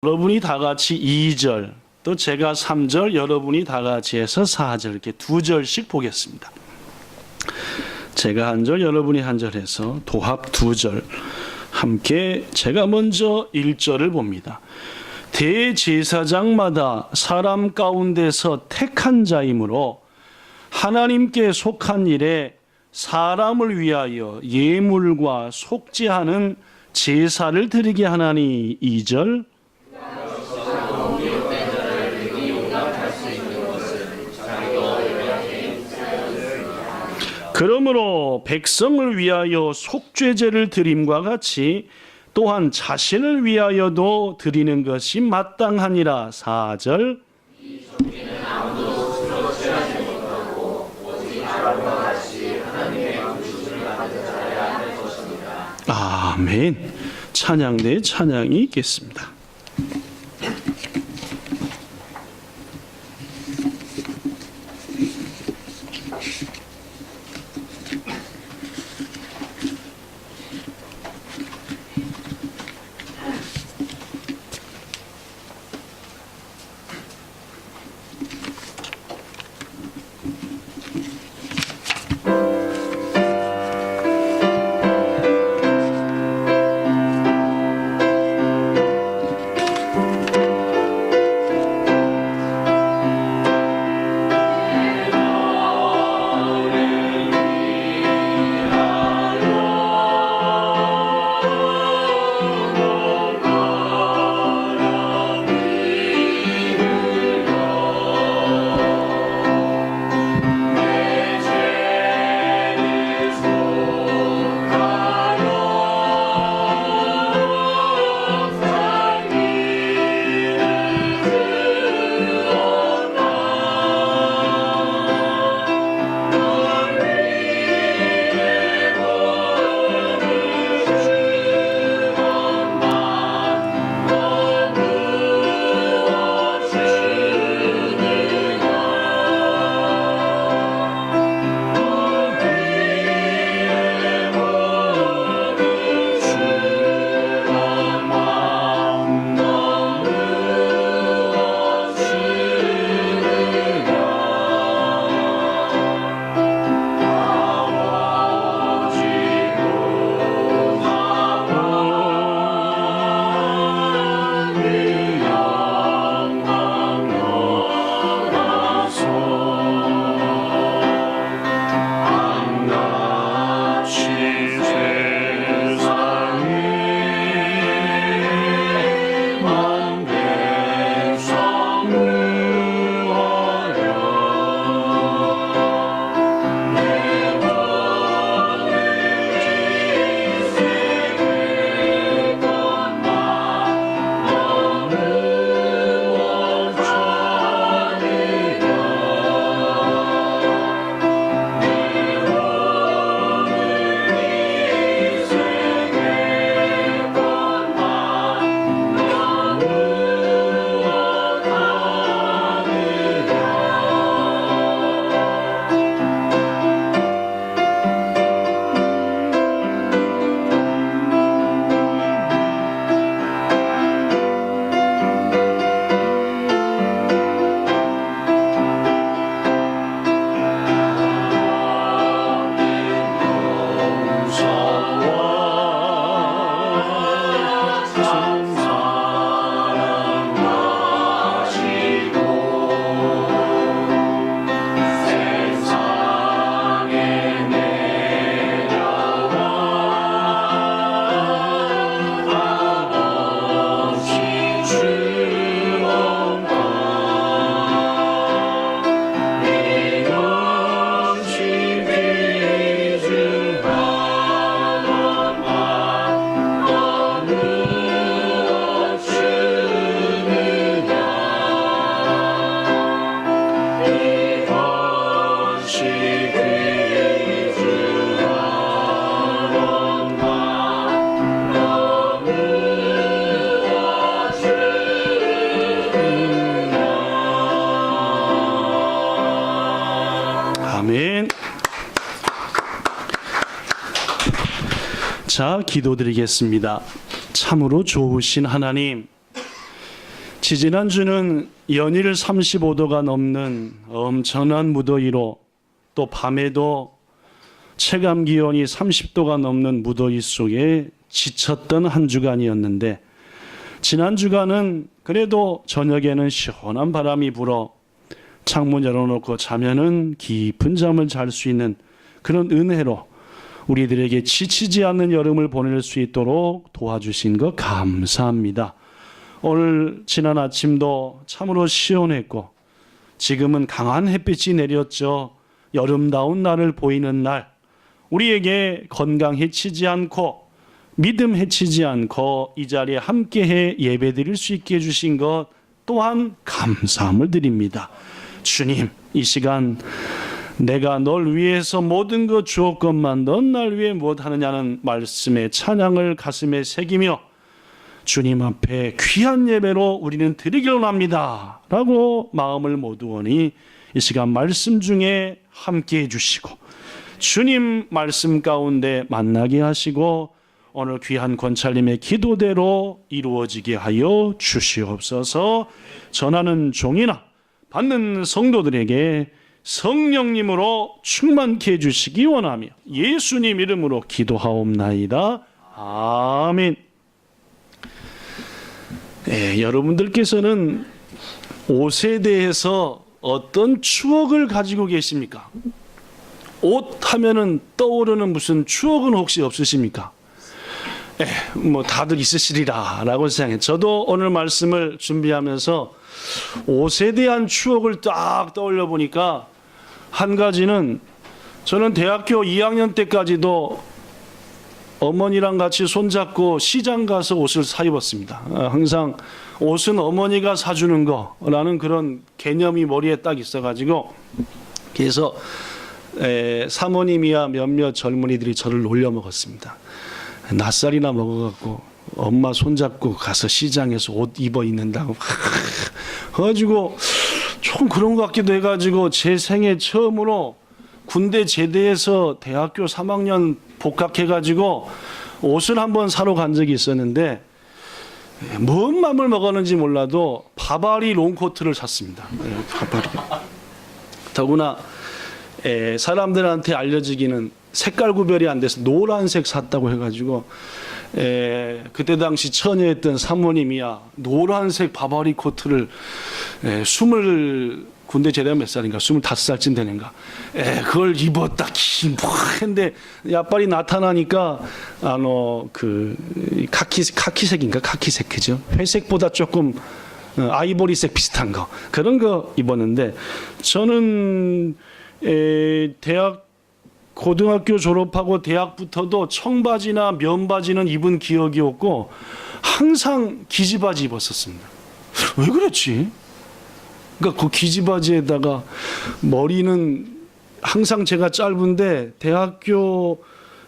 여러분이 다 같이 2절, 또 제가 3절, 여러분이 다 같이 해서 4절, 이렇게 2절씩 보겠습니다. 제가 한 절, 여러분이 한 절 해서 도합 2절. 함께 제가 먼저 1절을 봅니다. 대제사장마다 사람 가운데서 택한 자이므로 하나님께 속한 일에 사람을 위하여 예물과 속죄하는 제사를 드리게 하나니. 2절. 그러므로 백성을 위하여 속죄제를 드림과 같이 또한 자신을 위하여도 드리는 것이 마땅하니라. 4절. 아멘. 찬양 대 찬양이 있겠습니다. 자, 기도드리겠습니다. 참으로 좋으신 하나님, 지지난주는 연일 35도가 넘는 엄청난 무더위로 또 밤에도 체감 기온이 30도가 넘는 무더위 속에 지쳤던 한 주간이었는데, 지난 주간은 그래도 저녁에는 시원한 바람이 불어 창문 열어놓고 자면은 깊은 잠을 잘 수 있는 그런 은혜로 우리들에게 지치지 않는 여름을 보낼 수 있도록 도와주신 것 감사합니다. 오늘 지난 아침도 참으로 시원했고 지금은 강한 햇빛이 내렸죠. 여름다운 날을 보이는 날, 우리에게 건강 해치지 않고 믿음 해치지 않고 이 자리에 함께해 예배드릴 수 있게 해주신 것 또한 감사함을 드립니다. 주님, 이 시간 내가 널 위해서 모든 것 주었건만 넌 날 위해 무엇하느냐는 말씀의 찬양을 가슴에 새기며 주님 앞에 귀한 예배로 우리는 드리기로 합니다 라고 마음을 모두오니 이 시간 말씀 중에 함께해 주시고 주님 말씀 가운데 만나게 하시고 오늘 귀한 권찰님의 기도대로 이루어지게 하여 주시옵소서. 전하는 종이나 받는 성도들에게 성령님으로 충만케 해주시기 원하며 예수님 이름으로 기도하옵나이다. 아멘. 네, 여러분들께서는 옷에 대해서 어떤 추억을 가지고 계십니까? 옷 하면은 떠오르는 무슨 추억은 혹시 없으십니까? 뭐 다들 있으시리라라고 생각해요. 저도 오늘 말씀을 준비하면서 옷에 대한 추억을 딱 떠올려 보니까 한 가지는, 저는 대학교 2학년 때까지도 어머니랑 같이 손잡고 시장 가서 옷을 사 입었습니다. 항상 옷은 어머니가 사주는 거라는 그런 개념이 머리에 딱 있어가지고, 그래서 사모님이야 몇몇 젊은이들이 저를 놀려 먹었습니다. 낯살이나 먹어갖고 엄마 손잡고 가서 시장에서 옷 입어 입는다고 그래가지고 좀 그런 것 같기도 해가지고 제 생애 처음으로 군대 제대해서 대학교 3학년 복학해가지고 옷을 한번 사러 간 적이 있었는데, 뭔 맘을 먹었는지 몰라도 바바리 롱코트를 샀습니다. 바바리. 더구나 사람들한테 알려지기는 색깔 구별이 안 돼서 노란색 샀다고 해가지고 그때 당시 처녀였던 사모님이야 노란색 바바리 코트를 군대 제대하면 몇 살인가 25살쯤 되는가 그걸 입었다 했는데 야빨이 나타나니까 그 카키색인가 카키색 그죠? 회색보다 조금 아이보리색 비슷한 거 그런 거 입었는데, 저는 고등학교 졸업하고 대학부터도 청바지나 면바지는 입은 기억이 없고 항상 기지바지 입었었습니다. 왜 그랬지? 그러니까 그 기지바지에다가 머리는 항상 제가 짧은데 대학교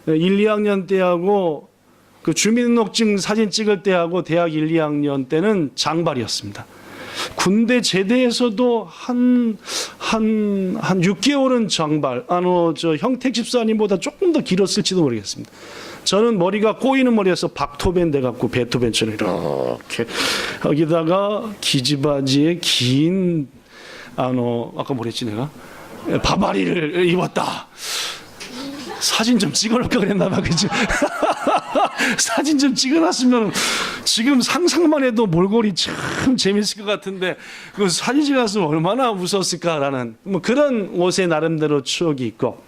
1, 2학년 때하고 그 주민등록증 사진 찍을 때하고 대학 1, 2학년 때는 장발이었습니다. 군대 제대에서도 한 6개월은 장발. 저 형택 집사님보다 조금 더 길었을지도 모르겠습니다. 저는 머리가 꼬이는 머리여서 박토벤 돼갖고 베토벤처럼 이렇게 여기다가 기지바지에 긴 아까 뭐랬지 내가 바바리를 입었다. 사진 좀 찍어놓을까 그랬나 봐, 그치? 사진 좀 찍어놨으면 지금 상상만 해도 몰골이 참 재밌을 것 같은데 그 사진 찍었으면 얼마나 무서웠을까라는 뭐 그런 옷에 나름대로 추억이 있고,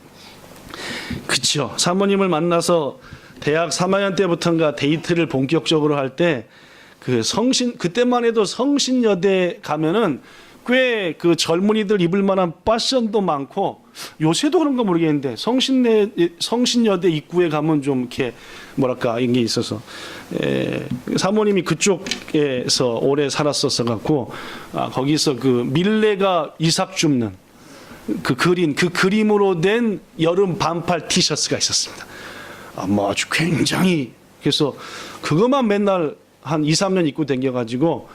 그쵸? 사모님을 만나서 대학 3학년 때부터인가 데이트를 본격적으로 할 때 그 그때만 해도 성신여대 가면은 꽤 그 젊은이들 입을 만한 패션도 많고, 요새도 그런가 모르겠는데 성신여대 입구에 가면 좀 이렇게 뭐랄까 이게 있어서 사모님이 그쪽에서 오래 살았었어 갖고 거기서 그 밀레가 이삭 줍는 그 그림으로 된 여름 반팔 티셔츠가 있었습니다. 뭐 아주 굉장히, 그래서 그것만 맨날 한 2, 3년 입고 다녀가지고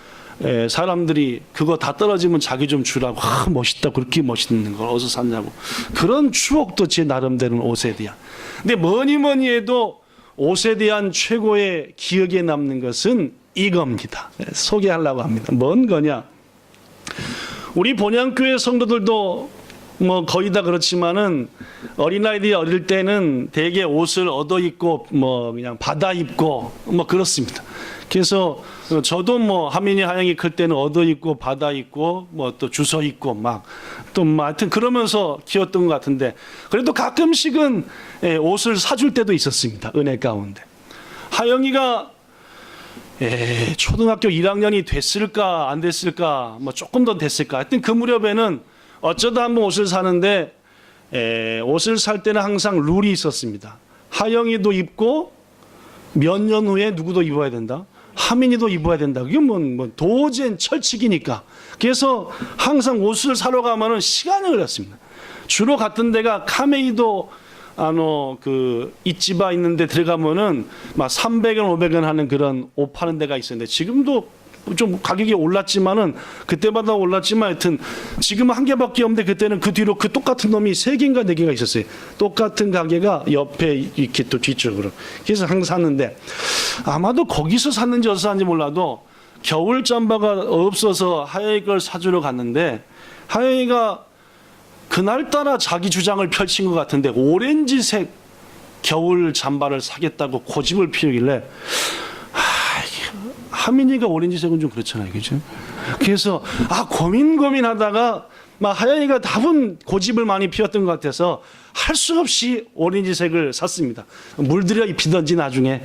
사람들이 그거 다 떨어지면 자기 좀 주라고, 멋있다, 그렇게 멋있는 걸 어디서 샀냐고. 그런 추억도 제 나름대로는 옷에 대한. 근데 뭐니 해도 옷에 대한 최고의 기억에 남는 것은 이겁니다. 소개하려고 합니다. 뭔 거냐? 우리 본향교회 성도들도 뭐 거의 다 그렇지만은 어린아이들이 어릴 때는 대개 옷을 얻어 입고 뭐 그냥 받아 입고 뭐 그렇습니다. 그래서 저도 뭐 하민이 하영이 클 때는 얻어 입고 받아 입고 뭐 또 주워 입고 막 또 뭐 하여튼 그러면서 키웠던 것 같은데 그래도 가끔씩은 옷을 사줄 때도 있었습니다. 은혜 가운데. 하영이가 초등학교 1학년이 됐을까 안 됐을까 뭐 조금 더 됐을까 하여튼 그 무렵에는 어쩌다 한번 옷을 사는데 옷을 살 때는 항상 룰이 있었습니다. 하영이도 입고 몇 년 후에 누구도 입어야 된다. 하민이도 입어야 된다. 그게 뭐 도저히 철칙이니까. 그래서 항상 옷을 사러 가면은 시간이 걸렸습니다. 주로 갔던 데가 카메이도 그 이치바 있는데 들어가면은 막 300원, 500원 하는 그런 옷 파는 데가 있었는데 지금도 좀 가격이 올랐지만은 그때마다 올랐지만 하여튼 지금은 한 개밖에 없는데 그때는 그 뒤로 그 똑같은 놈이 3개인가 4개가 있었어요. 똑같은 가게가 옆에 이렇게 또 뒤쪽으로. 그래서 항상 샀는데 아마도 거기서 샀는지 어디서 샀는지 몰라도 겨울 잠바가 없어서 하영이 걸 사주러 갔는데 하영이가 그날따라 자기 주장을 펼친 것 같은데 오렌지색 겨울 잠바를 사겠다고 고집을 피우길래 하민이가 오렌지색은 좀 그렇잖아요, 그죠? 그래서 고민하다가 막 하영이가 답은 고집을 많이 피웠던 것 같아서 할 수 없이 오렌지색을 샀습니다. 물들여 입히던지 나중에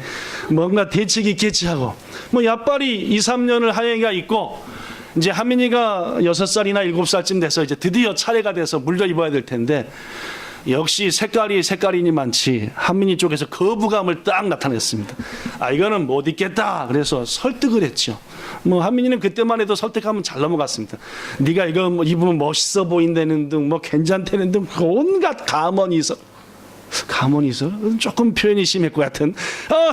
뭔가 대책이 있겠지 하고 뭐 야빨이 2, 3년을 하영이가 입고 이제 하민이가 6살이나 7살쯤 돼서 이제 드디어 차례가 돼서 물려 입어야 될 텐데 역시 색깔이니만치 한민이 쪽에서 거부감을 딱 나타냈습니다. 이거는 못 입겠다. 그래서 설득을 했죠. 뭐 한민이는 그때만 해도 설득하면 잘 넘어갔습니다. 네가 이거 뭐 입으면 멋있어 보인다는 등 뭐 괜찮다는 등 온갖 감언이 있어. 조금 표현이 심했고 하여튼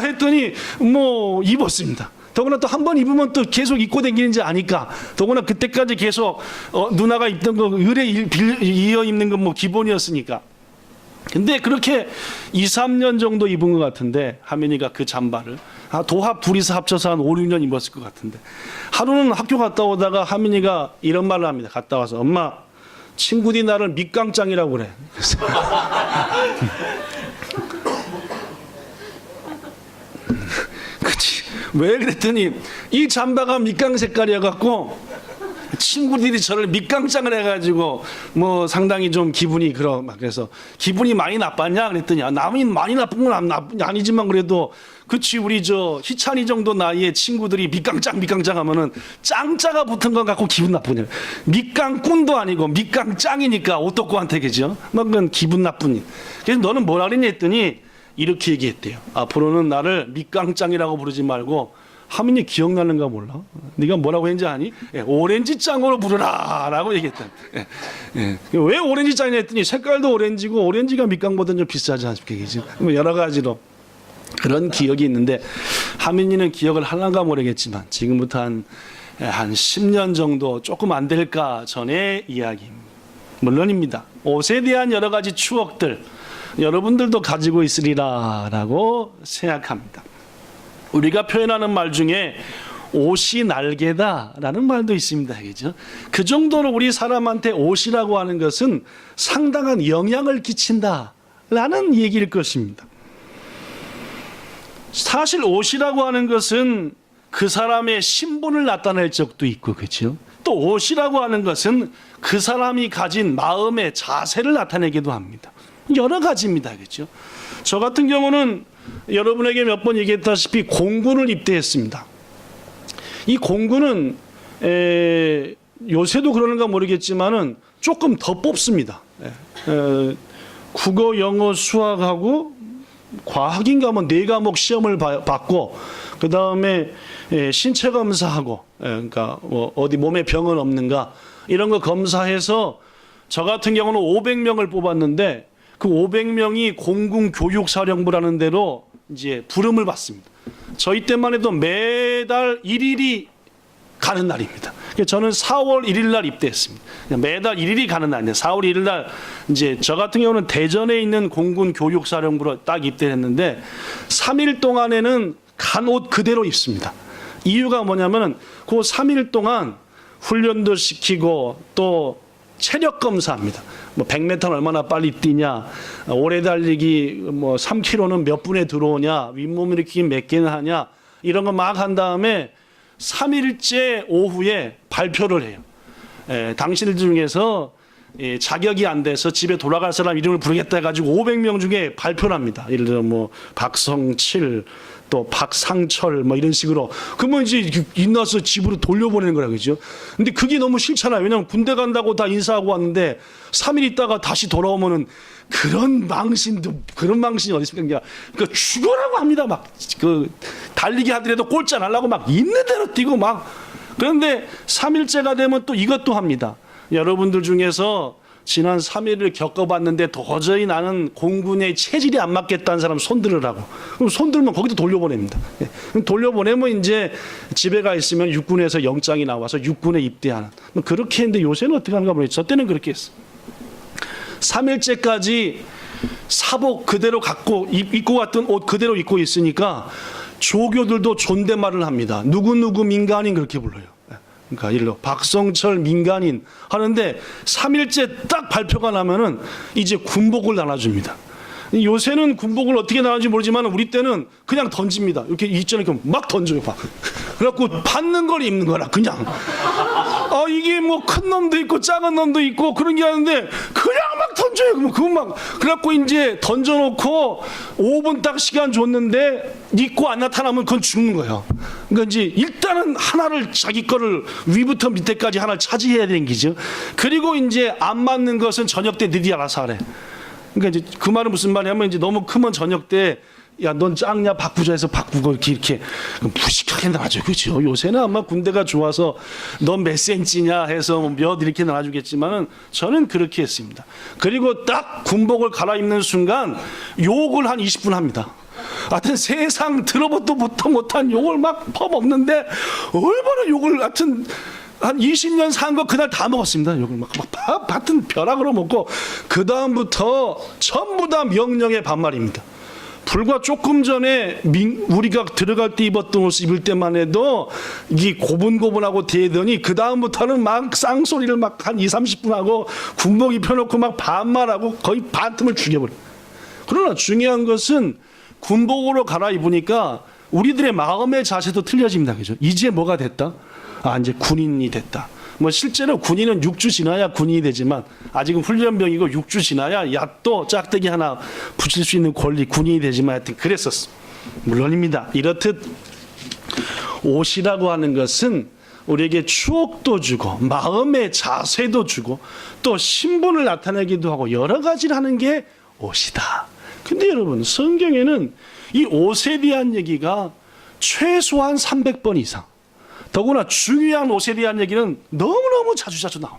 했더니 뭐 입었습니다. 더구나 또 한 번 입으면 또 계속 입고 다니는지 아니까 더구나 그때까지 계속 누나가 입던 거 의뢰 이어 입는 건 뭐 기본이었으니까. 근데 그렇게 2, 3년 정도 입은 것 같은데 하민이가 그 잠바를 도합 둘이서 합쳐서 한 5, 6년 입었을 것 같은데 하루는 학교 갔다 오다가 하민이가 이런 말을 합니다. 갔다 와서 엄마 친구들이 나를 밑강짱이라고 그래. 그치. 왜 그랬더니 이 잠바가 밑강 색깔이어갖고 친구들이 저를 밑강짱을 해가지고 뭐 상당히 좀 기분이 그래서 기분이 많이 나빴냐 그랬더니 남이 많이 나쁜 건 아니지만 그래도 그치 우리 저 희찬이 정도 나이에 친구들이 밑강짱 하면은 짱짜가 붙은 건 갖고 기분 나쁘냐. 밑강꾼도 아니고 밑강짱이니까 오떡구한테 그죠? 막 그건 기분 나쁜 일. 그래서 너는 뭐라 그랬냐 했더니 이렇게 얘기했대요. 앞으로는 나를 밑강짱이라고 부르지 말고 하민이 기억나는가 몰라? 네가 뭐라고 했는지 아니? 오렌지짱으로 부르라 라고 얘기했다. 왜 오렌지짱이냐 했더니 색깔도 오렌지고 오렌지가 밑강보다는 좀 비싸지 않습니까? 뭐 여러 가지로 그런 기억이 있는데 하민이는 기억을 하려가 모르겠지만 지금부터 한 10년 정도 조금 안 될까 전의 이야기입니다. 물론입니다. 옷에 대한 여러 가지 추억들 여러분들도 가지고 있으리라 라고 생각합니다. 우리가 표현하는 말 중에 옷이 날개다라는 말도 있습니다. 그죠? 그 정도로 우리 사람한테 옷이라고 하는 것은 상당한 영향을 끼친다라는 얘기일 것입니다. 사실 옷이라고 하는 것은 그 사람의 신분을 나타낼 적도 있고 그렇죠? 또 옷이라고 하는 것은 그 사람이 가진 마음의 자세를 나타내기도 합니다. 여러 가지입니다. 그렇죠? 저 같은 경우는 여러분에게 몇 번 얘기했다시피 공군을 입대했습니다. 이 공군은 요새도 그러는가 모르겠지만은 조금 더 뽑습니다. 국어, 영어, 수학하고 과학인가 뭐 4과목 시험을 받고 그 다음에 신체 검사하고 그러니까 뭐 어디 몸에 병은 없는가 이런 거 검사해서 저 같은 경우는 500명을 뽑았는데 그 500명이 공군 교육사령부라는 데로 이제 부름을 받습니다. 저희 때만 해도 매달 1일이 가는 날입니다. 저는 4월 1일 날 입대했습니다. 매달 1일이 가는 날인데 4월 1일 날 이제 저 같은 경우는 대전에 있는 공군 교육사령부로 딱 입대했는데 3일 동안에는 간 옷 그대로 입습니다. 이유가 뭐냐면은 그 3일 동안 훈련도 시키고 또 체력 검사합니다. 뭐 100m는 얼마나 빨리 뛰냐, 오래 달리기 뭐 3km는 몇 분에 들어오냐, 윗몸 일으키기 몇 개나 하냐, 이런 거 막 한 다음에 3일째 오후에 발표를 해요. 당신들 중에서 자격이 안 돼서 집에 돌아갈 사람 이름을 부르겠다 해가지고 500명 중에 발표를 합니다. 예를 들어 뭐 박성칠, 또 박상철 뭐 이런 식으로. 그러면 이제 인나서 집으로 돌려보내는 거라 그죠. 근데 그게 너무 싫잖아요. 왜냐면 군대 간다고 다 인사하고 왔는데 3일 있다가 다시 돌아오면은 그런 망신이 어디 있습니까? 그러니까 죽어라고 합니다. 막 그 달리기 하더라도 꼴찌 안 하려고 막 있는 대로 뛰고 막. 그런데 3일째가 되면 또 이것도 합니다. 여러분들 중에서 지난 3일을 겪어봤는데 도저히 나는 공군의 체질이 안 맞겠다는 사람 손 들으라고. 그럼 손 들면 거기도 돌려보냅니다. 돌려보내면 이제 집에 가 있으면 육군에서 영장이 나와서 육군에 입대하는. 그렇게 했는데 요새는 어떻게 하는가 모르겠어요. 저 때는 그렇게 했어. 3일째까지 사복 그대로 갖고 입고 갔던 옷 그대로 입고 있으니까 조교들도 존댓말을 합니다. 누구누구 민간인 그렇게 불러요. 그러니까 예를 들어 박성철 민간인 하는데 3일째 딱 발표가 나면은 이제 군복을 나눠줍니다. 요새는 군복을 어떻게 나누는지 모르지만 우리 때는 그냥 던집니다. 이렇게 있잖아요. 막 던져요. 막. 그래갖고 받는 걸 입는 거라 그냥. 이게 뭐 큰 놈도 있고 작은 놈도 있고 그런 게 하는데 그냥 막 던져요. 그거 막. 그래갖고 이제 던져놓고 5분 딱 시간 줬는데 입고 안 나타나면 그건 죽는 거예요. 그러니까 이제 일단은 하나를 자기 거를 위부터 밑에까지 하나를 차지해야 되는 기죠. 그리고 이제 안 맞는 것은 저녁 때 너희들이 알아서 하래. 그러니까 이제 그 말은 무슨 말이냐면 이제 너무 크면 저녁 때 야, 넌 짱냐 바꾸자 해서 바꾸고 이렇게 무식하게 나눠줘. 그렇죠. 요새는 아마 군대가 좋아서 넌 몇 센치냐 해서 몇 이렇게 나눠주겠지만은 저는 그렇게 했습니다. 그리고 딱 군복을 갈아입는 순간 욕을 한 20분 합니다. 하여튼 세상 들어보도 못한 욕을 막 퍼먹는데 얼마나 욕을 하여튼 한 20년 산 거 그날 다 먹었습니다. 욕을 막 같은 벼락으로 먹고 그 다음부터 전부 다 명령의 반말입니다. 불과 조금 전에 우리가 들어갈 때 입었던 옷 입을 때만 해도 이게 고분고분하고 대더니 그 다음부터는 막 쌍소리를 막 한 20-30분 하고 군복 입혀놓고 막 반말하고 거의 반틈을 죽여버려. 그러나 중요한 것은 군복으로 갈아입으니까 우리들의 마음의 자세도 틀려집니다. 그죠? 이제 뭐가 됐다? 이제 군인이 됐다. 뭐 실제로 군인은 6주 지나야 군인이 되지만 아직은 훈련병이고 6주 지나야 야또 짝대기 하나 붙일 수 있는 권리 군인이 되지만 하여튼 그랬었어. 물론입니다. 이렇듯 옷이라고 하는 것은 우리에게 추억도 주고 마음의 자세도 주고 또 신분을 나타내기도 하고 여러 가지를 하는 게 옷이다. 근데 여러분 성경에는 이 옷에 대한 얘기가 최소한 300번 이상, 더구나 중요한 옷에 대한 얘기는 너무너무 자주 나옵니다.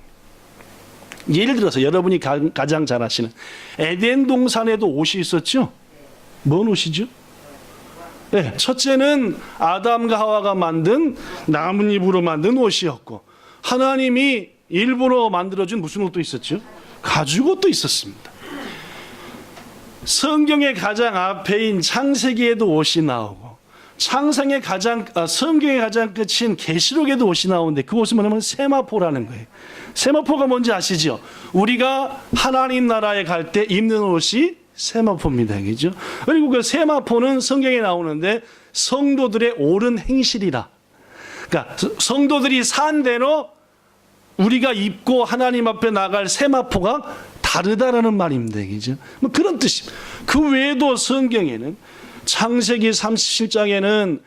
예를 들어서 여러분이 가장 잘 아시는 에덴 동산에도 옷이 있었죠? 뭔 옷이죠? 네, 첫째는 아담과 하와가 만든 나뭇잎으로 만든 옷이었고, 하나님이 일부러 만들어준 무슨 옷도 있었죠? 가죽 옷도 있었습니다. 성경의 가장 앞에인 창세기에도 옷이 나오고, 성경의 가장 끝인 계시록에도 옷이 나오는데 그 옷은 뭐냐면 세마포라는 거예요. 세마포가 뭔지 아시죠? 우리가 하나님 나라에 갈 때 입는 옷이 세마포입니다. 그죠? 그리고 그 세마포는 성경에 나오는데 성도들의 옳은 행실이라. 그러니까 성도들이 산 대로 우리가 입고 하나님 앞에 나갈 세마포가 다르다라는 말입니다. 그죠? 뭐 그런 뜻입니다. 그 외에도 성경에는 창세기 37장에는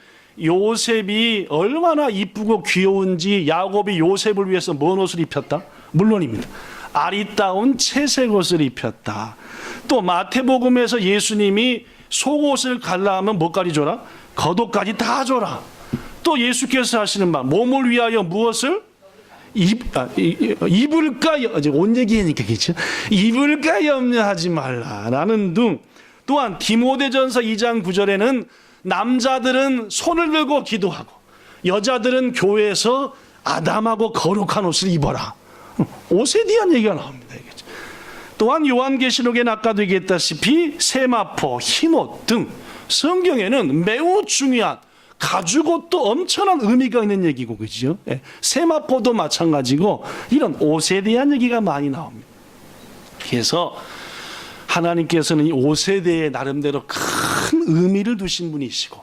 요셉이 얼마나 이쁘고 귀여운지 야곱이 요셉을 위해서 뭔 옷을 입혔다? 물론입니다. 아리따운 채색 옷을 입혔다. 또 마태복음에서 예수님이 속옷을 갈라하면 뭐까지 줘라? 겉옷까지 다 줘라. 또 예수께서 하시는 말, 몸을 위하여 무엇을? 입을까, 옷 얘기하니까 그렇죠? 입을까 염려하지 말라라는 등, 또한 디모데전서 2장 9절에는 남자들은 손을 들고 기도하고 여자들은 교회에서 아담하고 거룩한 옷을 입어라. 옷에 대한 얘기가 나옵니다. 또한 요한계시록에는 아까도 얘기했다시피 세마포, 흰옷 등 성경에는 매우 중요한 가죽옷도 엄청난 의미가 있는 얘기고, 그죠? 예. 세마포도 마찬가지고 이런 옷에 대한 얘기가 많이 나옵니다. 그래서 하나님께서는 이 옷에 대해 나름대로 큰 의미를 두신 분이시고,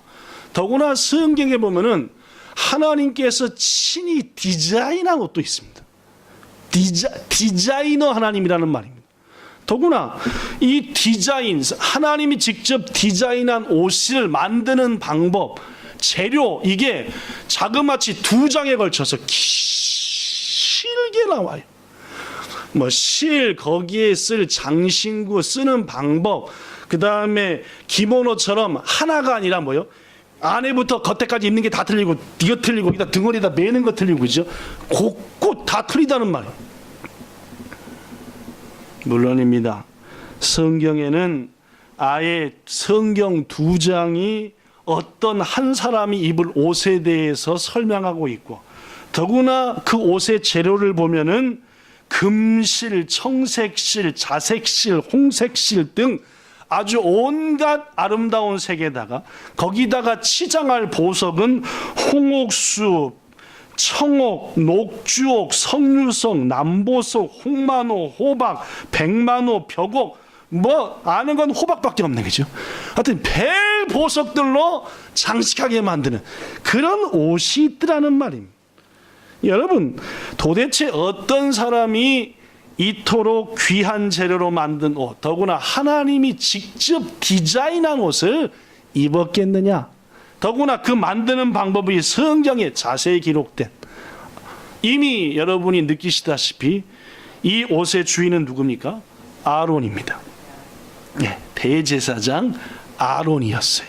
더구나 성경에 보면은 하나님께서 친히 디자인한 옷도 있습니다. 디자이너 하나님이라는 말입니다. 더구나 이 디자인, 하나님이 직접 디자인한 옷을 만드는 방법, 재료, 이게 자그마치 2장에 걸쳐서 길게 나와요. 뭐 실, 거기에 쓸 장신구 쓰는 방법, 그 다음에 기모노처럼 하나가 아니라 뭐요? 안에부터 겉에까지 입는 게 다 틀리고, 이거 틀리고, 여기다 등허리에다 매는 거 틀리고, 그죠? 곳곳 다 틀리다는 말이에요. 물론입니다. 성경에는 아예 성경 2장이 어떤 한 사람이 입을 옷에 대해서 설명하고 있고, 더구나 그 옷의 재료를 보면은 금실, 청색실, 자색실, 홍색실 등 아주 온갖 아름다운 색에다가 거기다가 치장할 보석은 홍옥수, 청옥, 녹주옥, 석류석, 남보석, 홍만호, 호박, 백만호, 벽옥, 뭐 아는 건 호박밖에 없네, 그죠? 하여튼 별 보석들로 장식하게 만드는 그런 옷이 있더라는 말입니다. 여러분, 도대체 어떤 사람이 이토록 귀한 재료로 만든 옷, 더구나 하나님이 직접 디자인한 옷을 입었겠느냐? 더구나 그 만드는 방법이 성경에 자세히 기록된, 이미 여러분이 느끼시다시피 이 옷의 주인은 누굽니까? 아론입니다. 네, 대제사장 아론이었어요.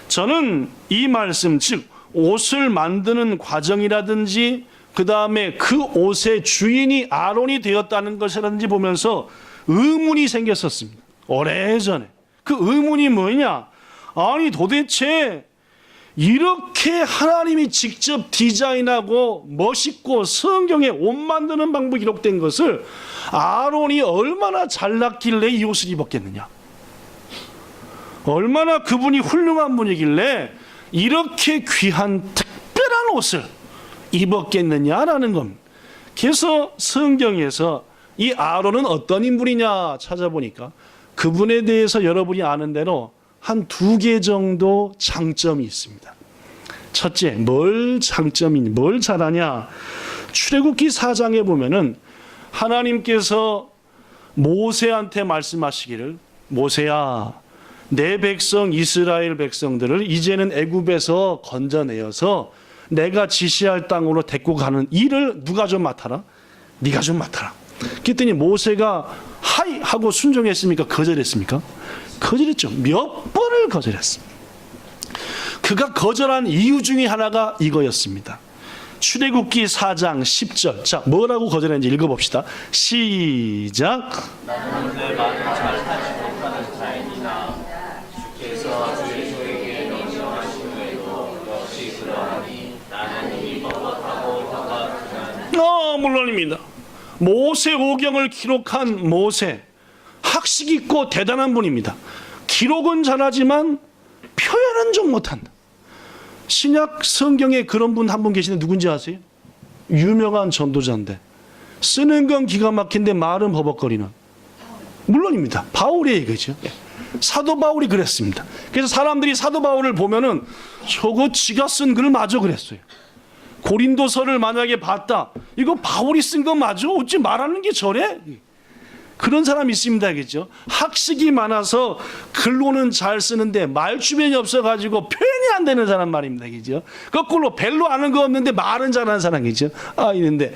저는 이 말씀, 즉 옷을 만드는 과정이라든지 그 다음에 그 옷의 주인이 아론이 되었다는 것이라든지 보면서 의문이 생겼었습니다. 오래전에. 그 의문이 뭐냐? 아니 도대체 이렇게 하나님이 직접 디자인하고 멋있고 성경에 옷 만드는 방법이 기록된 것을 아론이 얼마나 잘났길래 이 옷을 입었겠느냐? 얼마나 그분이 훌륭한 분이길래 이렇게 귀한 특별한 옷을 입었겠느냐라는 겁니다. 그래서 성경에서 이 아론은 어떤 인물이냐 찾아보니까 그분에 대해서 여러분이 아는 대로 한 2개 정도 장점이 있습니다. 첫째, 뭘 잘하냐? 출애굽기 4장에 보면은 하나님께서 모세한테 말씀하시기를, 모세야, 내 백성 이스라엘 백성들을 이제는 애굽에서 건져내어서 내가 지시할 땅으로 데리고 가는 일을 누가 좀 맡아라? 네가 좀 맡아라. 그랬더니 모세가 하이 하고 순종했습니까? 거절했습니까? 거절했죠. 몇 번을 거절했습니다. 그가 거절한 이유 중에 하나가 이거였습니다. 출애굽기 4장 10절. 자, 뭐라고 거절했는지 읽어봅시다. 시작. 나는 내 말을 잘 하지 못하는 자이니라. 주께서 주의 종에게 명령하신 외에도 역시 그러하니 나는 이미 뻣뻣하고 혀가 둔한. 물론입니다. 모세 오경을 기록한 모세, 학식 있고 대단한 분입니다. 기록은 잘하지만 표현은 좀 못한다. 신약 성경에 그런 분 한 분 계시는데 누군지 아세요? 유명한 전도자인데 쓰는 건 기가 막힌데 말은 버벅거리는, 물론입니다. 바울의 얘기죠. 사도 바울이 그랬습니다. 그래서 사람들이 사도 바울을 보면은 저거 지가 쓴 글 맞아 그랬어요. 고린도서를 만약에 봤다, 이거 바울이 쓴 거 맞아? 어찌 말하는 게 저래? 그런 사람이 있습니다, 그죠? 학식이 많아서 글로는 잘 쓰는데 말 주변이 없어가지고 표현이 안 되는 사람 말입니다, 그죠? 거꾸로 별로 아는 거 없는데 말은 잘하는 사람이죠. 있는데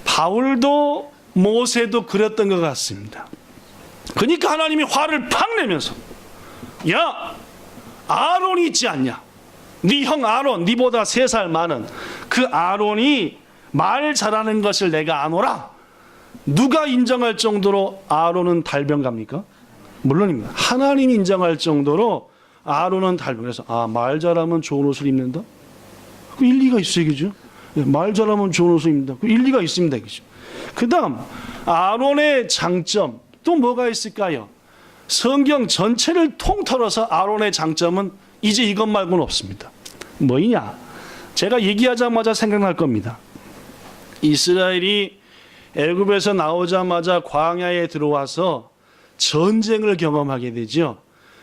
바울도 모세도 그랬던 것 같습니다. 그러니까 하나님이 화를 팍 내면서, 야, 아론이 있지 않냐? 네 형 아론, 네보다 3살 많은 그 아론이 말 잘하는 것을 내가 아노라. 누가 인정할 정도로 아론은 달변가입니까? 물론입니다. 하나님이 인정할 정도로 아론은 달변가. 그래서 말 잘하면 좋은 옷을 입는다? 그 일리가 있어요, 그죠? 말 잘하면 좋은 옷을 입는다. 그 일리가 있습니다, 그죠? 그 다음 아론의 장점 또 뭐가 있을까요? 성경 전체를 통틀어서 아론의 장점은 이제 이것 말고는 없습니다. 뭐냐? 제가 얘기하자마자 생각날 겁니다. 이스라엘이 애굽에서 나오자마자 광야에 들어와서 전쟁을 경험하게 되죠.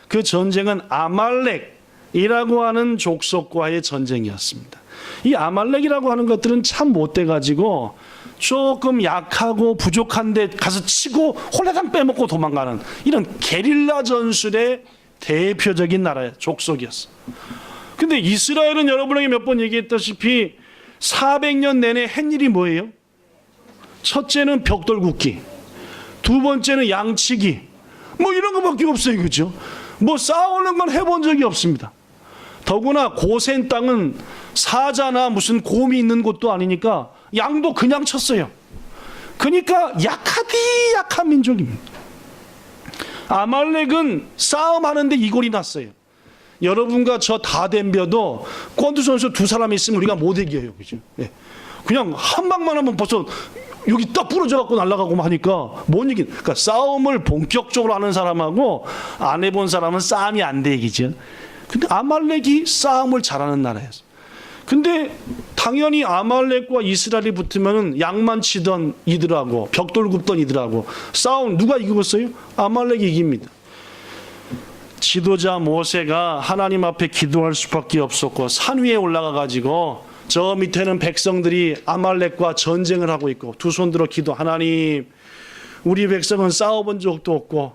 그 전쟁은 아말렉이라고 하는 족속과의 전쟁이었습니다. 이 아말렉이라고 하는 것들은 참 못돼 가지고 조금 약하고 부족한데 가서 치고 홀라당 빼먹고 도망가는 이런 게릴라 전술의 대표적인 나라의 족속이었어. 근데 이스라엘은 여러분에게 몇 번 얘기했다시피 400년 내내 한 일이 뭐예요? 첫째는 벽돌 굽기, 두 번째는 양치기, 뭐 이런 거밖에 없어요. 그죠? 뭐 싸우는 건 해본 적이 없습니다. 더구나 고센 땅은 사자나 무슨 곰이 있는 곳도 아니니까 양도 그냥 쳤어요. 그러니까 약한 민족입니다. 아말렉은 싸움하는데 이골이 났어요. 여러분과 저 다 덤벼도 권투 선수 두 사람이 있으면 우리가 못 이겨요. 그죠? 예. 그냥 한 방만 하면 벌써 여기 딱 부러져 갖고 날아가고 하니까 못 이긴. 그러니까 싸움을 본격적으로 하는 사람하고 안 해본 사람은 싸움이 안 돼 이기죠. 근데 아말렉이 싸움을 잘하는 나라였어. 근데 당연히 아말렉과 이스라엘이 붙으면은 양만 치던 이들하고 벽돌 굽던 이들하고 싸움 누가 이기겠어요? 아말렉이 이깁니다. 지도자 모세가 하나님 앞에 기도할 수밖에 없었고 산 위에 올라가 가지고 저 밑에는 백성들이 아말렉과 전쟁을 하고 있고 두 손 들어 기도. 하나님, 우리 백성은 싸워본 적도 없고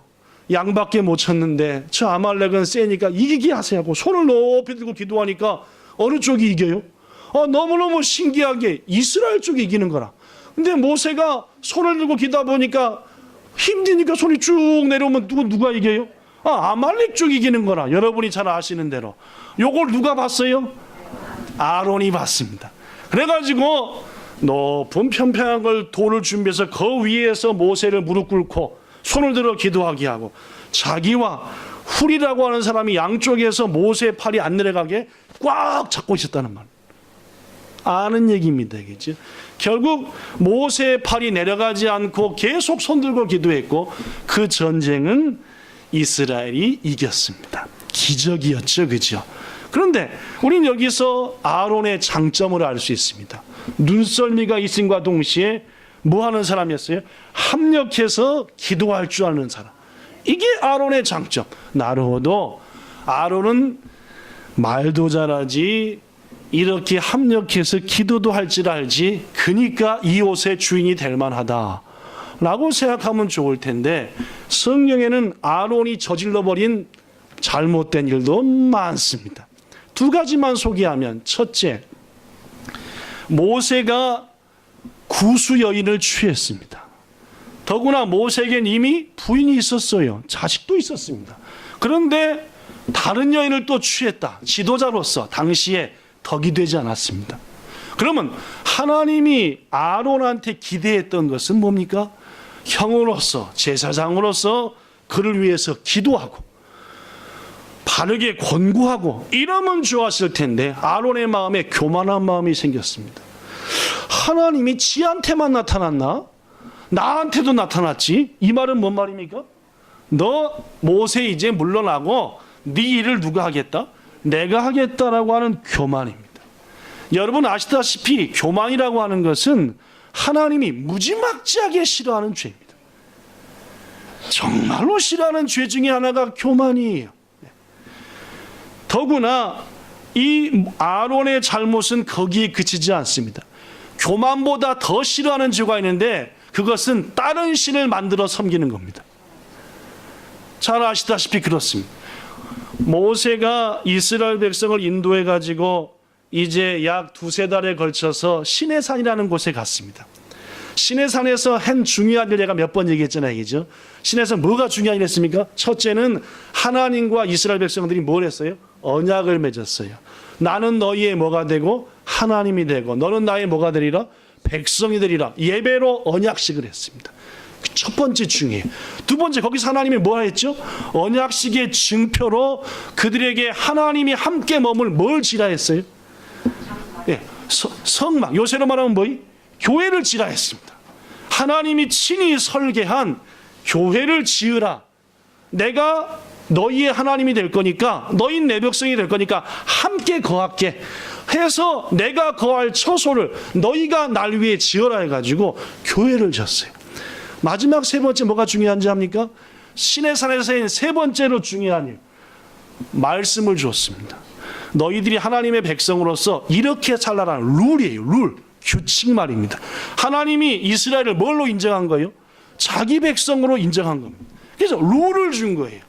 양밖에 못 쳤는데 저 아말렉은 세니까 이기게 하세요 하고 손을 높이 들고 기도하니까 어느 쪽이 이겨요? 너무너무 신기하게 이스라엘 쪽이 이기는 거라. 근데 모세가 손을 들고 기도하 보니까 힘드니까 손이 쭉 내려오면 누가 이겨요? 아말렉 쪽이 이기는 거라. 여러분이 잘 아시는 대로. 요걸 누가 봤어요? 아론이 봤습니다. 그래가지고 높은 평평한 걸 돌을 준비해서 그 위에서 모세를 무릎 꿇고 손을 들어 기도하게 하고 자기와 훌이라고 하는 사람이 양쪽에서 모세의 팔이 안 내려가게 꽉 잡고 있었다는 말. 아는 얘기입니다. 그렇죠? 결국 모세의 팔이 내려가지 않고 계속 손 들고 기도했고 그 전쟁은 이스라엘이 이겼습니다. 기적이었죠. 그죠? 그런데 우리는 여기서 아론의 장점을 알 수 있습니다. 눈썰미가 있음과 동시에 뭐 하는 사람이었어요? 합력해서 기도할 줄 아는 사람. 이게 아론의 장점. 나르호도 아론은 말도 잘하지 이렇게 합력해서 기도도 할 줄 알지 그러니까 이 옷의 주인이 될 만하다 라고 생각하면 좋을 텐데 성경에는 아론이 저질러버린 잘못된 일도 많습니다. 두 가지만 소개하면 첫째, 모세가 구수 여인을 취했습니다. 더구나 모세에겐 이미 부인이 있었어요. 자식도 있었습니다. 그런데 다른 여인을 또 취했다. 지도자로서 당시에 덕이 되지 않았습니다. 그러면 하나님이 아론한테 기대했던 것은 뭡니까? 형으로서 제사장으로서 그를 위해서 기도하고 바르게 권고하고 이러면 좋았을 텐데 아론의 마음에 교만한 마음이 생겼습니다. 하나님이 지한테만 나타났나? 나한테도 나타났지? 이 말은 뭔 말입니까? 너 모세 이제 물러나고 네 일을 누가 하겠다? 내가 하겠다라고 하는 교만입니다. 여러분 아시다시피 교만이라고 하는 것은 하나님이 무지막지하게 싫어하는 죄입니다. 정말로 싫어하는 죄 중에 하나가 교만이에요. 더구나 이 아론의 잘못은 거기에 그치지 않습니다. 교만보다 더 싫어하는 죄가 있는데 그것은 다른 신을 만들어 섬기는 겁니다. 잘 아시다시피 그렇습니다. 모세가 이스라엘 백성을 인도해 가지고 이제 약 두세 달에 걸쳐서 시내산이라는 곳에 갔습니다. 시내산에서 한 중요한 일 제가 몇 번 얘기했잖아요. 그죠? 시내에서 뭐가 중요한 일 했습니까? 첫째는 하나님과 이스라엘 백성들이 뭘 했어요? 언약을 맺었어요. 나는 너희의 뭐가 되고 하나님이 되고 너는 나의 뭐가 되리라? 백성이 되리라. 예배로 언약식을 했습니다. 첫 번째 중요해요. 두 번째 거기서 하나님이 뭐 했죠? 언약식의 증표로 그들에게 하나님이 함께 머물 뭘 지라 했어요? 예, 성막. 요새로 말하면 뭐이? 교회를 지라 했습니다. 하나님이 친히 설계한 교회를 지으라. 내가 너희의 하나님이 될 거니까, 너희 내 백성이 될 거니까 함께 거할게 해서 내가 거할 처소를 너희가 날 위해 지어라 해가지고 교회를 지었어요. 마지막 세 번째 뭐가 중요한지 압니까? 시내산에서의 세 번째로 중요한 일, 말씀을 주었습니다. 너희들이 하나님의 백성으로서 이렇게 살라라는 룰이에요. 룰, 규칙 말입니다. 하나님이 이스라엘을 뭘로 인정한 거예요? 자기 백성으로 인정한 겁니다. 그래서 룰을 준 거예요.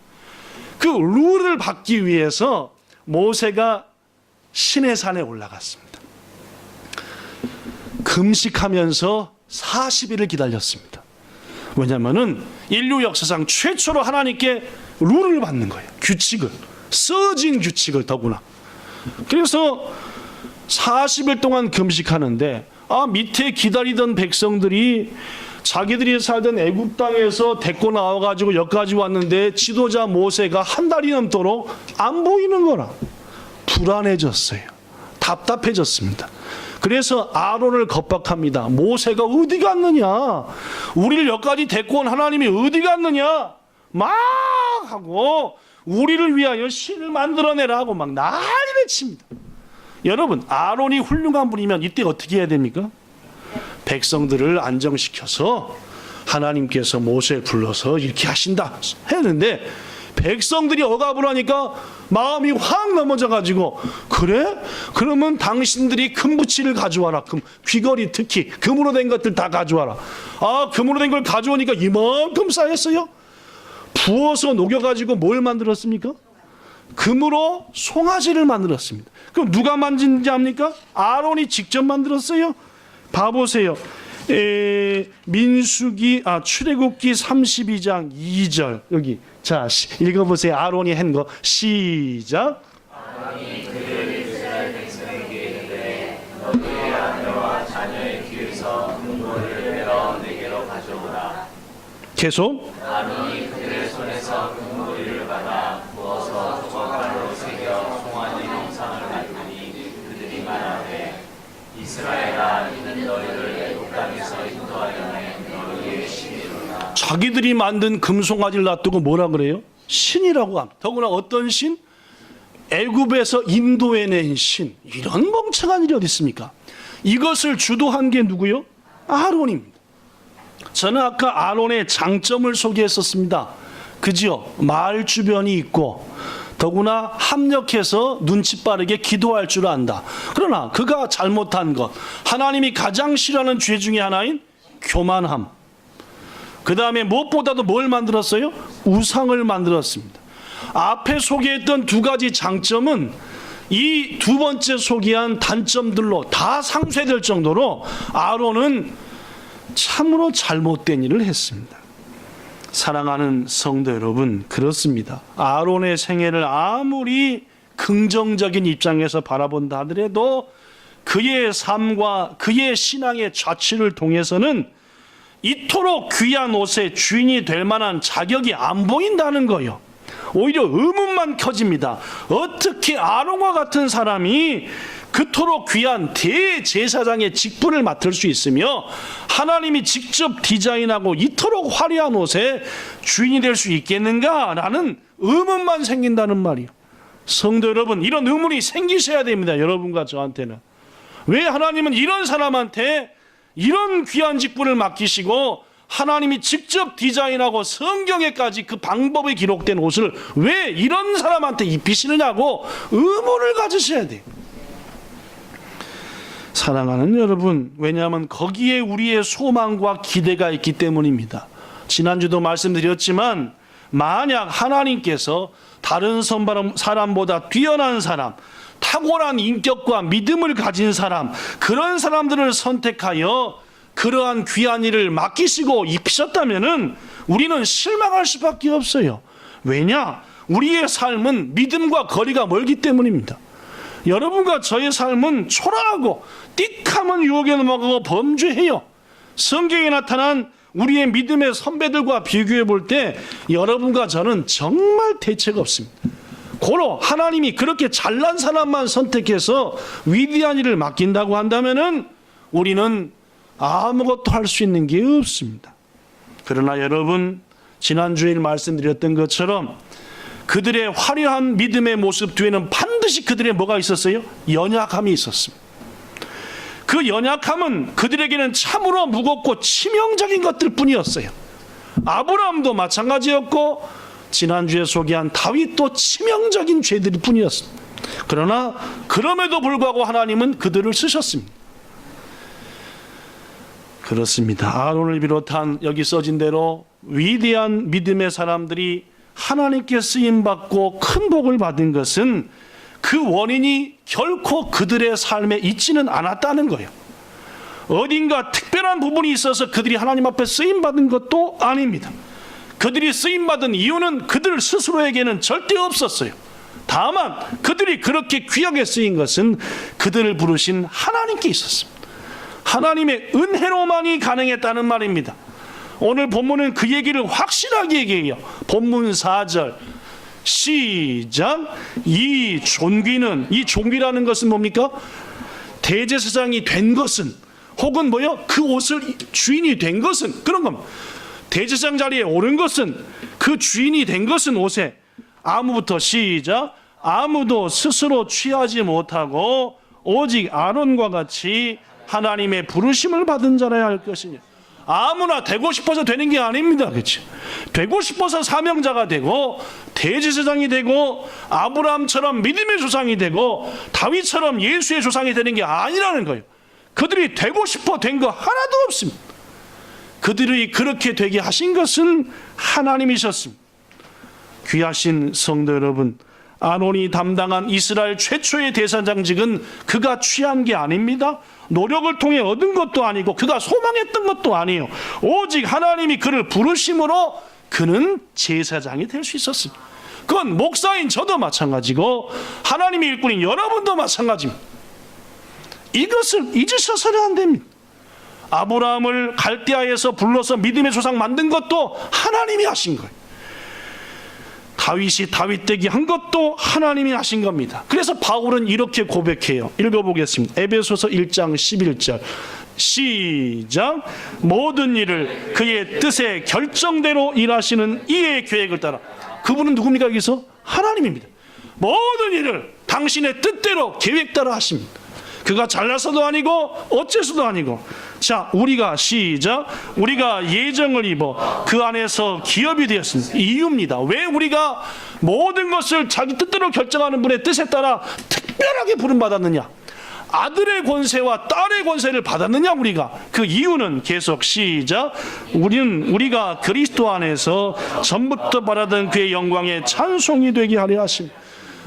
그 룰을 받기 위해서 모세가 시내산에 올라갔습니다. 금식하면서 40일을 기다렸습니다. 왜냐하면 인류 역사상 최초로 하나님께 룰을 받는 거예요. 규칙을, 써진 규칙을 더구나. 그래서 40일 동안 금식하는데 밑에 기다리던 백성들이 자기들이 살던 애굽 땅에서 데리고 나와가지고 여기까지 왔는데 지도자 모세가 한 달이 넘도록 안 보이는 거라 불안해졌어요. 답답해졌습니다. 그래서 아론을 겁박합니다. 모세가 어디 갔느냐? 우리를 여기까지 데리고 온 하나님이 어디 갔느냐? 막 하고 우리를 위하여 신을 만들어내라고 막 난리를 칩니다. 여러분, 아론이 훌륭한 분이면 이때 어떻게 해야 됩니까? 백성들을 안정시켜서 하나님께서 모세를 불러서 이렇게 하신다 했는데 백성들이 억압을 하니까 마음이 확 넘어져가지고 그래? 그러면 당신들이 금붙이를 가져와라. 귀걸이 특히 금으로 된 것들 다 가져와라. 금으로 된 걸 가져오니까 이만큼 쌓였어요. 부어서 녹여가지고 뭘 만들었습니까? 금으로 송아지를 만들었습니다. 그럼 누가 만든지 압니까? 아론이 직접 만들었어요. 봐보세요. 출애굽기 32장 2절 여기 자 읽어보세요. 아론이 한 거 시작. 아론이 그들을 이스라엘 백성에게 이르되 너희의 아내와 자녀의 귀에서 금고를 내어 내게로 가져오라. 계속. 아론이 그들의 손에서 금고리를 받아 부어서 조각가루로 새겨 송아지 형상을 만드니 그들이 말하되 이스라엘아 이는 너희를 애굽 땅에서 인도하려는 너희의 신이로다. 자기들이 만든 금송아지를 놔두고 뭐라 그래요? 신이라고 합니다. 더구나 어떤 신? 애굽에서 인도해낸 신. 이런 멍청한 일이 어디 있습니까? 이것을 주도한 게 누구요? 아론입니다. 저는 아까 아론의 장점을 소개했었습니다. 그지요? 마을 주변이 있고 더구나 합력해서 눈치 빠르게 기도할 줄 안다. 그러나 그가 잘못한 것, 하나님이 가장 싫어하는 죄 중에 하나인 교만함. 그 다음에 무엇보다도 뭘 만들었어요? 우상을 만들었습니다. 앞에 소개했던 두 가지 장점은 이 두 번째 소개한 단점들로 다 상쇄될 정도로 아론은 참으로 잘못된 일을 했습니다. 사랑하는 성도 여러분, 그렇습니다. 아론의 생애를 아무리 긍정적인 입장에서 바라본다 하더라도 그의 삶과 그의 신앙의 자취를 통해서는 이토록 귀한 옷의 주인이 될 만한 자격이 안 보인다는 거예요. 오히려 의문만 커집니다. 어떻게 아론과 같은 사람이 그토록 귀한 대제사장의 직분을 맡을 수 있으며 하나님이 직접 디자인하고 이토록 화려한 옷의 주인이 될 수 있겠는가라는 의문만 생긴다는 말이에요. 성도 여러분, 이런 의문이 생기셔야 됩니다. 여러분과 저한테는. 왜 하나님은 이런 사람한테 이런 귀한 직분을 맡기시고 하나님이 직접 디자인하고 성경에까지 그 방법이 기록된 옷을 왜 이런 사람한테 입히시느냐고 의문을 가지셔야 돼요. 사랑하는 여러분, 왜냐하면 거기에 우리의 소망과 기대가 있기 때문입니다. 지난주도 말씀드렸지만 만약 하나님께서 다른 사람보다 뛰어난 사람, 탁월한 인격과 믿음을 가진 사람, 그런 사람들을 선택하여 그러한 귀한 일을 맡기시고 입히셨다면 우리는 실망할 수밖에 없어요. 왜냐? 우리의 삶은 믿음과 거리가 멀기 때문입니다. 여러분과 저의 삶은 초라하고 띡하면 유혹에 넘어가고 범죄해요. 성경에 나타난 우리의 믿음의 선배들과 비교해 볼 때 여러분과 저는 정말 대책 없습니다. 고로 하나님이 그렇게 잘난 사람만 선택해서 위대한 일을 맡긴다고 한다면은 우리는 아무것도 할 수 있는 게 없습니다. 그러나 여러분, 지난주에 말씀드렸던 것처럼 그들의 화려한 믿음의 모습 뒤에는 반드시 그들의 뭐가 있었어요? 연약함이 있었습니다. 그 연약함은 그들에게는 참으로 무겁고 치명적인 것들 뿐이었어요. 아브라함도 마찬가지였고 지난주에 소개한 다윗도 치명적인 죄들 뿐이었습니다. 그러나 그럼에도 불구하고 하나님은 그들을 쓰셨습니다. 그렇습니다. 아론을 비롯한 여기 써진 대로 위대한 믿음의 사람들이 하나님께 쓰임받고 큰 복을 받은 것은 그 원인이 결코 그들의 삶에 있지는 않았다는 거예요. 어딘가 특별한 부분이 있어서 그들이 하나님 앞에 쓰임받은 것도 아닙니다. 그들이 쓰임받은 이유는 그들 스스로에게는 절대 없었어요. 다만 그들이 그렇게 귀하게 쓰인 것은 그들을 부르신 하나님께 있었습니다. 하나님의 은혜로만이 가능했다는 말입니다. 오늘 본문은 그 얘기를 확실하게 얘기해요. 본문 4절 시작. 이 존귀는, 이 존귀라는 것은 뭡니까? 대제사장이 된 것은, 혹은 뭐요? 그 옷을 주인이 된 것은, 그런 겁니다. 대제사장 자리에 오른 것은, 그 주인이 된 것은 옷에 아무부터 시작. 아무도 스스로 취하지 못하고 오직 아론과 같이 하나님의 부르심을 받은 자라야 할 것이냐. 아무나 되고 싶어서 되는 게 아닙니다. 그렇죠? 되고 싶어서 사명자가 되고 대제사장이 되고 아브라함처럼 믿음의 조상이 되고 다윗처럼 예수의 조상이 되는 게 아니라는 거예요. 그들이 되고 싶어 된 거 하나도 없습니다. 그들이 그렇게 되게 하신 것은 하나님이셨습니다. 귀하신 성도 여러분, 아론이 담당한 이스라엘 최초의 대사장직은 그가 취한 게 아닙니다. 노력을 통해 얻은 것도 아니고 그가 소망했던 것도 아니에요. 오직 하나님이 그를 부르심으로 그는 제사장이 될 수 있었습니다. 그건 목사인 저도 마찬가지고 하나님의 일꾼인 여러분도 마찬가지입니다. 이것을 잊으셔서는 안 됩니다. 아브라함을 갈대아에서 불러서 믿음의 조상 만든 것도 하나님이 하신 거예요. 다윗이 다윗 되게 한 것도 하나님이 하신 겁니다. 그래서 바울은 이렇게 고백해요. 읽어보겠습니다. 에베소서 1장 11절 시작. 모든 일을 그의 뜻의 결정대로 일하시는 이의 계획을 따라. 그분은 누굽니까? 여기서 하나님입니다. 모든 일을 당신의 뜻대로 계획 따라 하십니다. 그가 잘나서도 아니고 어째서도 아니고. 자, 우리가 시작. 우리가 예정을 입어 그 안에서 기업이 되었습니다. 이유입니다. 왜 우리가 모든 것을 자기 뜻대로 결정하는 분의 뜻에 따라 특별하게 부름받았느냐? 아들의 권세와 딸의 권세를 받았느냐? 우리가 그 이유는 계속 시작. 우리가 그리스도 안에서 전부터 바라던 그의 영광에 찬송이 되게 하려 하심.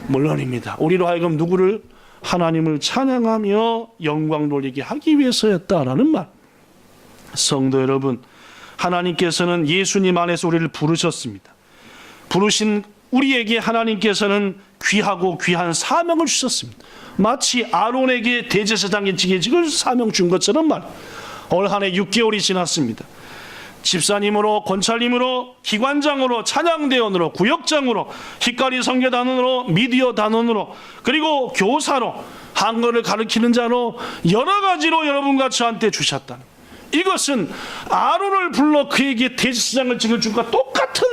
물론입니다. 우리로 하여금 누구를? 하나님을 찬양하며 영광 돌리게 하기 위해서였다라는 말. 성도 여러분, 하나님께서는 예수님 안에서 우리를 부르셨습니다. 부르신 우리에게 하나님께서는 귀하고 귀한 사명을 주셨습니다. 마치 아론에게 대제사장의 직을 사명 준 것처럼 말. 올 한 해 6개월이 지났습니다. 집사님으로, 권찰님으로, 기관장으로, 찬양대원으로, 구역장으로, 휘까리 선교단원으로, 미디어 단원으로, 그리고 교사로, 한글을 가르치는 자로 여러 가지로 여러분과 저한테 주셨다. 이것은 아론을 불러 그에게 대제사장을 직을 준 것과 똑같은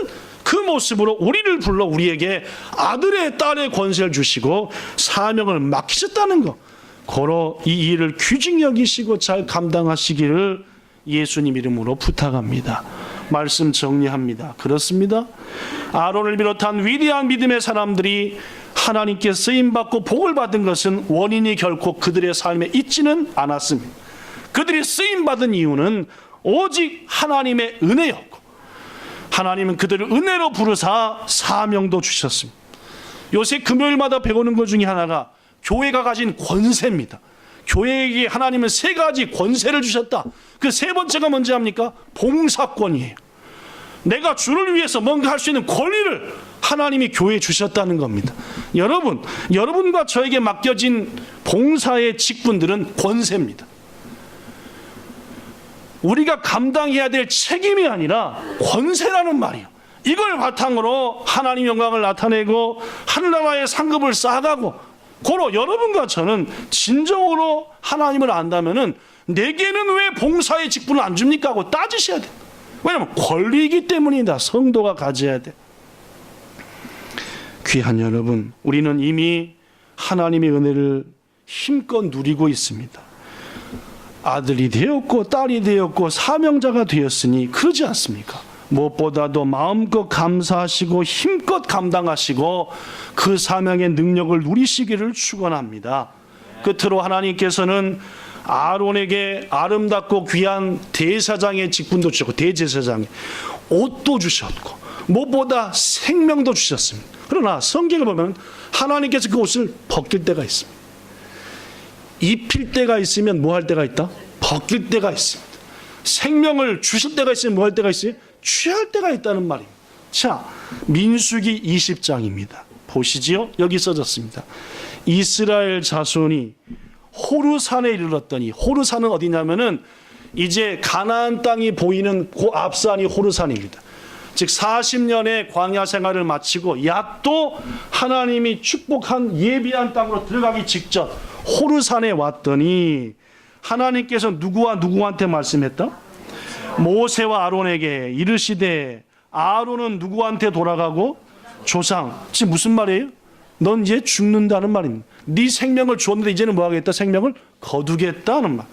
그 모습으로 우리를 불러 우리에게 아들의 딸의 권세를 주시고 사명을 맡기셨다는 것. 고로 이 일을 귀중히 여기시고 잘 감당하시기를 예수님 이름으로 부탁합니다. 말씀 정리합니다. 그렇습니다. 아론을 비롯한 위대한 믿음의 사람들이 하나님께 쓰임받고 복을 받은 것은 원인이 결코 그들의 삶에 있지는 않았습니다. 그들이 쓰임받은 이유는 오직 하나님의 은혜였고 하나님은 그들을 은혜로 부르사 사명도 주셨습니다. 요새 금요일마다 배우는 것 중에 하나가 교회가 가진 권세입니다. 교회에게 하나님은 세 가지 권세를 주셨다. 그 세 번째가 뭔지 압니까? 봉사권이에요. 내가 주를 위해서 뭔가 할 수 있는 권리를 하나님이 교회에 주셨다는 겁니다. 여러분과 저에게 맡겨진 봉사의 직분들은 권세입니다. 우리가 감당해야 될 책임이 아니라 권세라는 말이에요. 이걸 바탕으로 하나님 영광을 나타내고 하늘나라의 상급을 쌓아가고, 고로 여러분과 저는 진정으로 하나님을 안다면은 내게는 왜 봉사의 직분을 안 줍니까? 하고 따지셔야 돼요. 왜냐하면 권리이기 때문이다. 성도가 가져야 돼. 귀한 여러분, 우리는 이미 하나님의 은혜를 힘껏 누리고 있습니다. 아들이 되었고 딸이 되었고 사명자가 되었으니 그러지 않습니까? 무엇보다도 마음껏 감사하시고 힘껏 감당하시고 그 사명의 능력을 누리시기를 축원합니다. 끝으로 하나님께서는 아론에게 아름답고 귀한 대사장의 직분도 주셨고 대제사장의 옷도 주셨고 무엇보다 생명도 주셨습니다. 그러나 성경을 보면 하나님께서 그 옷을 벗길 때가 있습니다. 입힐 때가 있으면 뭐 할 때가 있다? 벗길 때가 있습니다. 생명을 주실 때가 있으면 뭐 할 때가 있어요? 취할 때가 있다는 말입니다. 자, 민수기 20장입니다. 보시지요? 여기 써졌습니다. 이스라엘 자손이 호르산에 이르렀더니, 호르산은 어디냐면은 이제 가나안 땅이 보이는 그 앞산이 호르산입니다. 즉 40년의 광야 생활을 마치고 약도 하나님이 축복한 예비한 땅으로 들어가기 직전 호르산에 왔더니 하나님께서 누구와 누구한테 말씀했다? 모세와 아론에게 이르시되 아론은 누구한테 돌아가고 조상. 지금 무슨 말이에요? 넌 이제 죽는다는 말입니다. 네 생명을 주었는데 이제는 뭐 하겠다? 생명을 거두겠다는 말.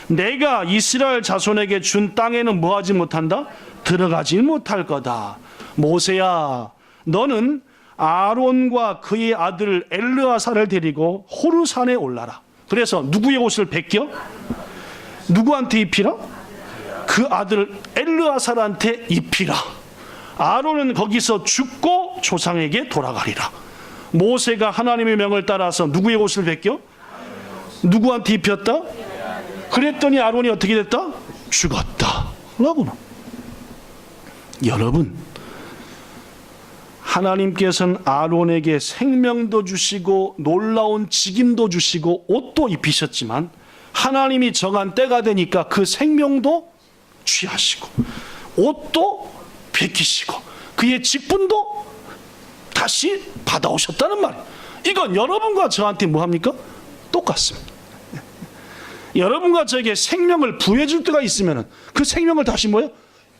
내가 이스라엘 자손에게 준 땅에는 뭐 하지 못한다? 들어가지 못할 거다. 모세야, 너는 아론과 그의 아들 엘르아사를 데리고 호르산에 올라라. 그래서 누구의 옷을 벗겨? 누구한테 입히라? 그 아들 엘르아사한테 입히라. 아론은 거기서 죽고 조상에게 돌아가리라. 모세가 하나님의 명을 따라서 누구의 옷을 벗겨? 누구한테 입혔다? 그랬더니 아론이 어떻게 됐다? 죽었다. 라고는. 여러분, 하나님께서는 아론에게 생명도 주시고 놀라운 직임도 주시고 옷도 입히셨지만 하나님이 정한 때가 되니까 그 생명도 취하시고 옷도 벗기시고 그의 직분도 다시 받아오셨다는 말이에요. 이건 여러분과 저한테 뭐합니까? 똑같습니다. 여러분과 저에게 생명을 부여해 줄 때가 있으면 그 생명을 다시 뭐예요?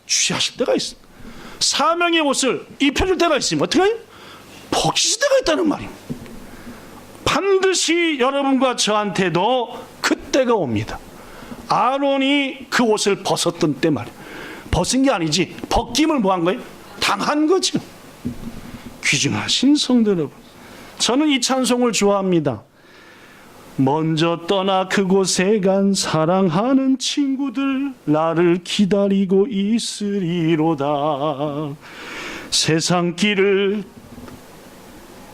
취하실 때가 있습니다. 사명의 옷을 입혀줄 때가 있으면 어떻게 해요? 벗기실 때가 있다는 말입니다. 반드시 여러분과 저한테도 그때가 옵니다. 아론이 그 옷을 벗었던 때 말이에요. 벗은 게 아니지 벗김을 뭐 한 거예요? 당한 거죠. 귀중하신 성도 여러분, 저는 이 찬송을 좋아합니다. 먼저 떠나 그곳에 간 사랑하는 친구들 나를 기다리고 있으리로다. 세상 길을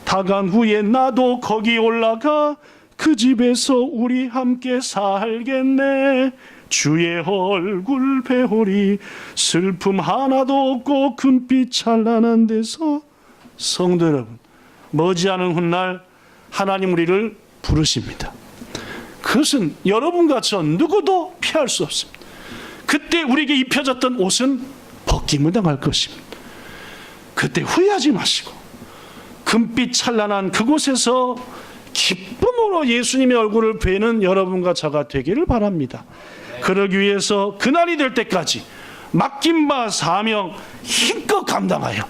다 간 후에 나도 거기 올라가 그 집에서 우리 함께 살겠네. 주의 얼굴 배우리 슬픔 하나도 없고 금빛 찬란한 데서. 성도 여러분, 머지않은 훗날 하나님 우리를 부르십니다. 그것은 여러분과 저 누구도 피할 수 없습니다. 그때 우리에게 입혀졌던 옷은 벗김을 당할 것입니다. 그때 후회하지 마시고 금빛 찬란한 그곳에서 기쁨으로 예수님의 얼굴을 뵈는 여러분과 저가 되기를 바랍니다. 그러기 위해서 그날이 될 때까지 맡긴 바 사명 힘껏 감당하여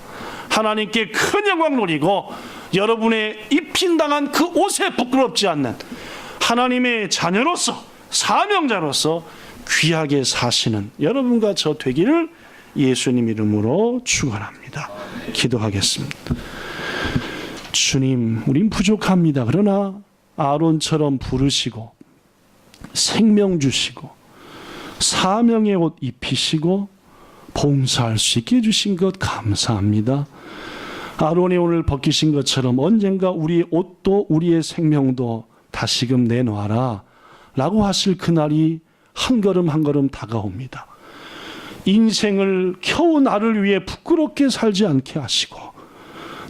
하나님께 큰 영광 누리고 여러분의 입힌당한 그 옷에 부끄럽지 않는 하나님의 자녀로서 사명자로서 귀하게 사시는 여러분과 저 되기를 예수님 이름으로 축원합니다. 기도하겠습니다. 주님, 우린 부족합니다. 그러나 아론처럼 부르시고 생명 주시고 사명의 옷 입히시고 봉사할 수 있게 해주신 것 감사합니다. 아론이 오늘 벗기신 것처럼 언젠가 우리의 옷도 우리의 생명도 다시금 내놓아라 라고 하실 그날이 한 걸음 한 걸음 다가옵니다. 인생을 겨우 나를 위해 부끄럽게 살지 않게 하시고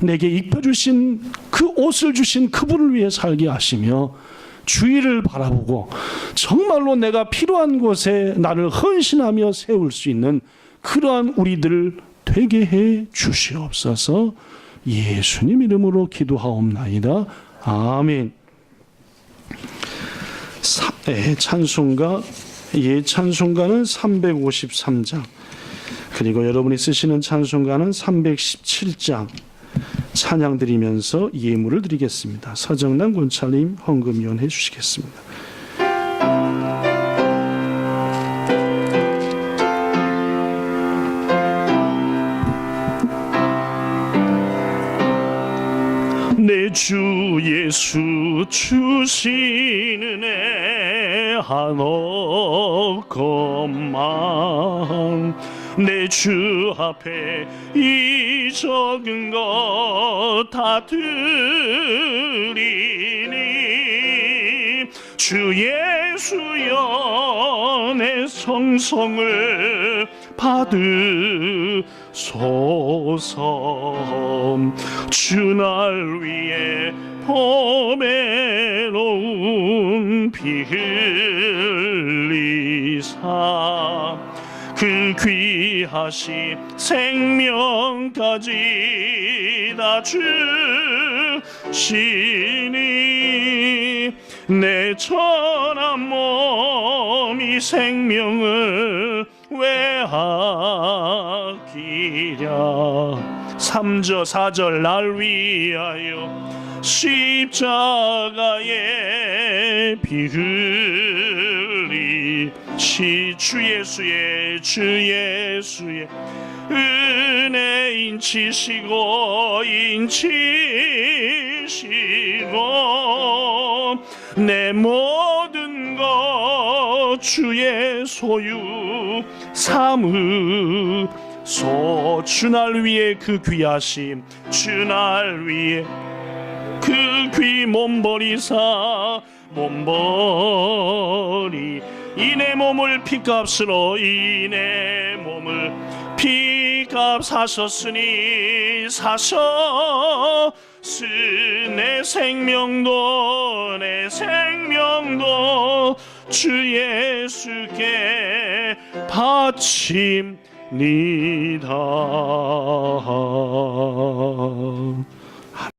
내게 입혀주신 그 옷을 주신 그분을 위해 살게 하시며 주위를 바라보고 정말로 내가 필요한 곳에 나를 헌신하며 세울 수 있는 그러한 우리들 되게 해 주시옵소서. 예수님 이름으로 기도하옵나이다. 아멘. 찬송가, 찬송가는 353장, 그리고 여러분이 쓰시는 찬송가는 317장, 찬양 드리면서 예물을 드리겠습니다. 서정남 권찰님 헌금위원 해주시겠습니다. 내 주 예수 주신 은혜 한없건만 내 주 앞에 이 적은 것 다 드리니 주 예수여 내 성성을 받으소서. 주 날 위해 보배로운 피 흘리사 그 귀하신 생명까지 다 주시니 내 천한 몸이 생명을 왜하기랴. 3절 4절 날 위하여 십자가에 피 흘리시 주 예수의 은혜 인치시고 내 모든 것 주의 소유 삼으소. 주 날 위해 그 귀하심 주 날 위해 그 귀 몸버리사 몸버리 이 내 몸을 피값으로 이 내 몸을 피값 사셨으니 내 생명도 주 예수께 바칩니다.